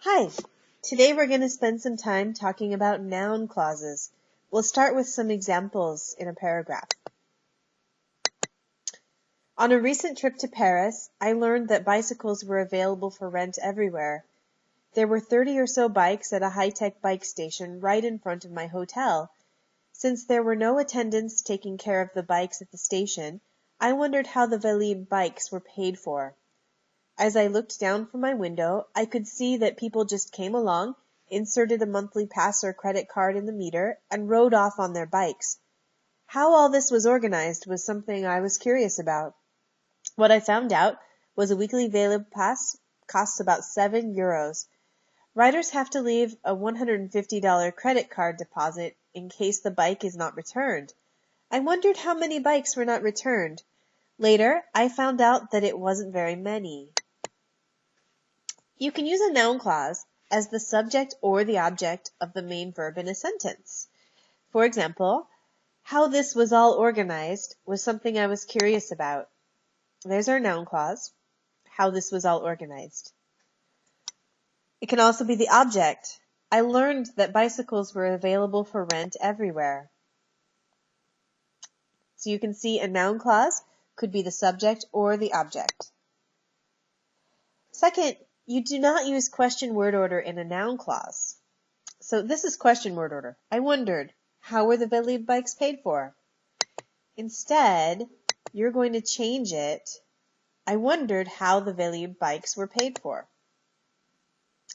Hi, today we're going to spend some time talking about noun clauses. We'll start with some examples in a paragraph. On a recent trip to Paris, I learned that bicycles were available for rent everywhere. There were 30 or so bikes at a high-tech bike station right in front of my hotel. Since there were no attendants taking care of the bikes at the station, I wondered how the valide bikes were paid for. As I looked down from my window, I could see that people just came along, inserted a monthly pass or credit card in the meter, and rode off on their bikes. How all this was organized was something I was curious about. What I found out was a weekly valid pass costs about €7. Riders have to leave a $150 credit card deposit in case the bike is not returned. I wondered how many bikes were not returned. Later, I found out that it wasn't very many. You can use a noun clause as the subject or the object of the main verb in a sentence. For example, how this was all organized was something I was curious about. There's our noun clause, how this was all organized. It can also be the object. I learned that bicycles were available for rent everywhere. So you can see a noun clause could be the subject or the object. Second, you do not use question word order in a noun clause. So this is question word order. I wondered, how were the valide bikes paid for? Instead, you're going to change it. I wondered how the valide bikes were paid for.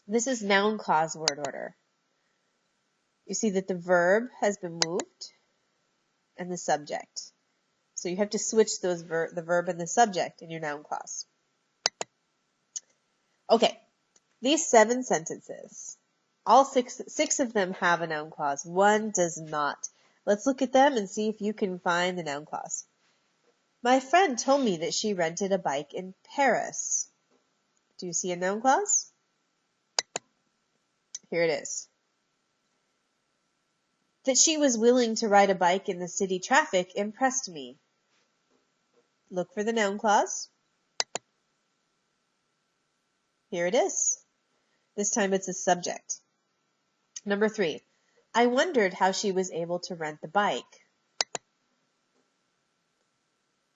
This is noun clause word order. You see that the verb has been moved and the subject. So you have to switch those the verb and the subject in your noun clause. Okay, these 7 sentences, all six of them have a noun clause. One does not. Let's look at them and see if you can find the noun clause. My friend told me that she rented a bike in Paris. Do you see a noun clause? Here it is. That she was willing to ride a bike in the city traffic impressed me. Look for the noun clause. Here it is. This time it's a subject. Number 3, I wondered how she was able to rent the bike.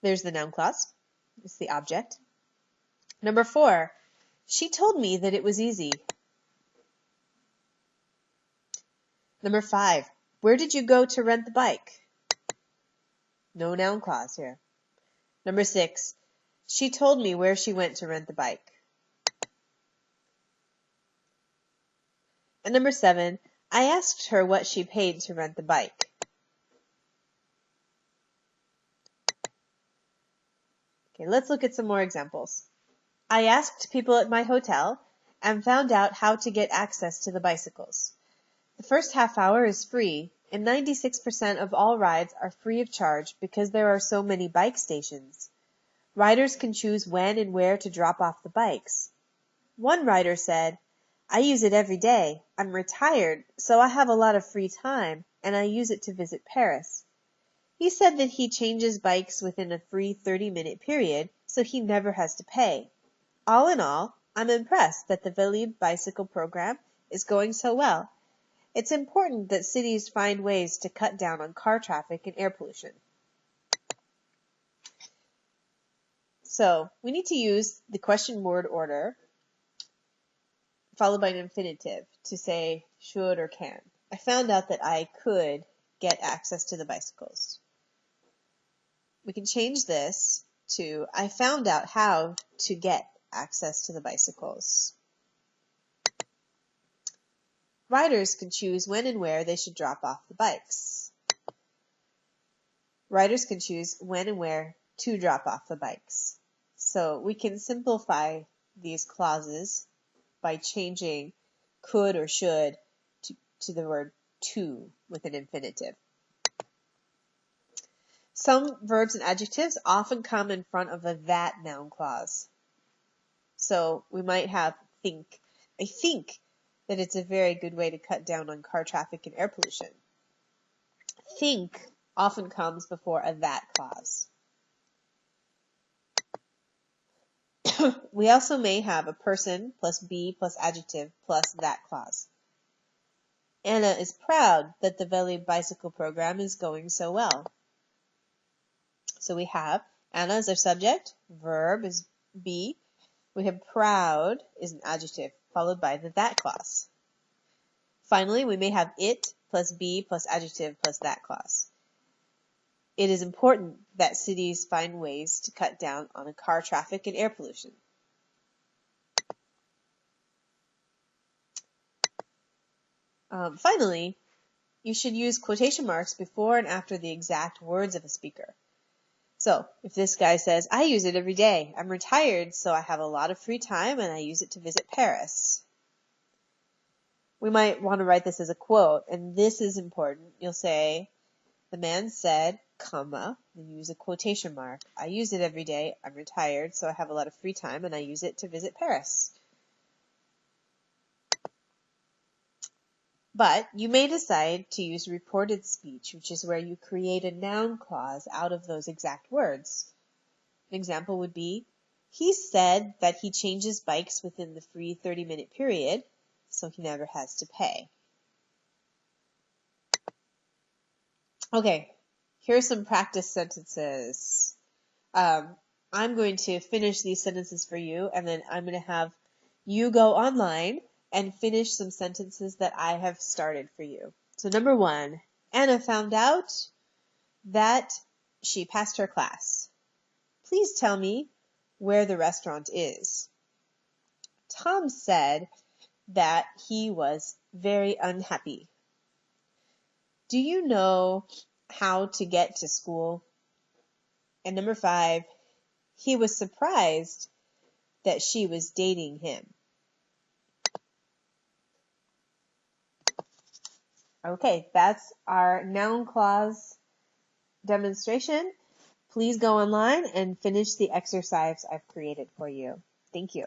There's the noun clause. It's the object. Number 4, she told me that it was easy. Number 5, where did you go to rent the bike? No noun clause here. Number 6, she told me where she went to rent the bike. And number 7, I asked her what she paid to rent the bike. Okay, let's look at some more examples. I asked people at my hotel and found out how to get access to the bicycles. The first half hour is free, and 96% of all rides are free of charge because there are so many bike stations. Riders can choose when and where to drop off the bikes. One rider said, I use it every day. I'm retired, so I have a lot of free time, and I use it to visit Paris. He said that he changes bikes within a free 30-minute period, so he never has to pay. All in all, I'm impressed that the valide bicycle program is going so well. It's important that cities find ways to cut down on car traffic and air pollution. So we need to use the question word order followed by an infinitive to say should or can. I found out that I could get access to the bicycles. We can change this to I found out how to get access to the bicycles. Riders can choose when and where they should drop off the bikes. Riders can choose when and where to drop off the bikes. So we can simplify these clauses by changing could or should to the word to with an infinitive. Some verbs and adjectives often come in front of a that noun clause. So we might have think. I think that it's a very good way to cut down on car traffic and air pollution. Think often comes before a that clause. We also may have a person plus be plus adjective plus that clause. Anna is proud that the Valley Bicycle program is going so well. So we have Anna is our subject, verb is be. We have proud is an adjective followed by the that clause. Finally, we may have it plus be plus adjective plus that clause. It is important that cities find ways to cut down on car traffic and air pollution. Finally, you should use quotation marks before and after the exact words of a speaker. So, if this guy says, I use it every day. I'm retired, so I have a lot of free time and I use it to visit Paris. We might want to write this as a quote, and this is important. You'll say, the man said, comma, then use a quotation mark. I use it every day. I'm retired, so I have a lot of free time and I use it to visit Paris. But you may decide to use reported speech, which is where you create a noun clause out of those exact words. An example would be, he said that he changes bikes within the free 30-minute period, so he never has to pay. Okay, here are some practice sentences. I'm going to finish these sentences for you, and then I'm going to have you go online and finish some sentences that I have started for you. So number 1, Anna found out that she passed her class. Please tell me where the restaurant is. Tom said that he was very unhappy. Do you know how to get to school? And number 5, he was surprised that she was dating him. Okay, that's our noun clause demonstration. Please go online and finish the exercise I've created for you. Thank you.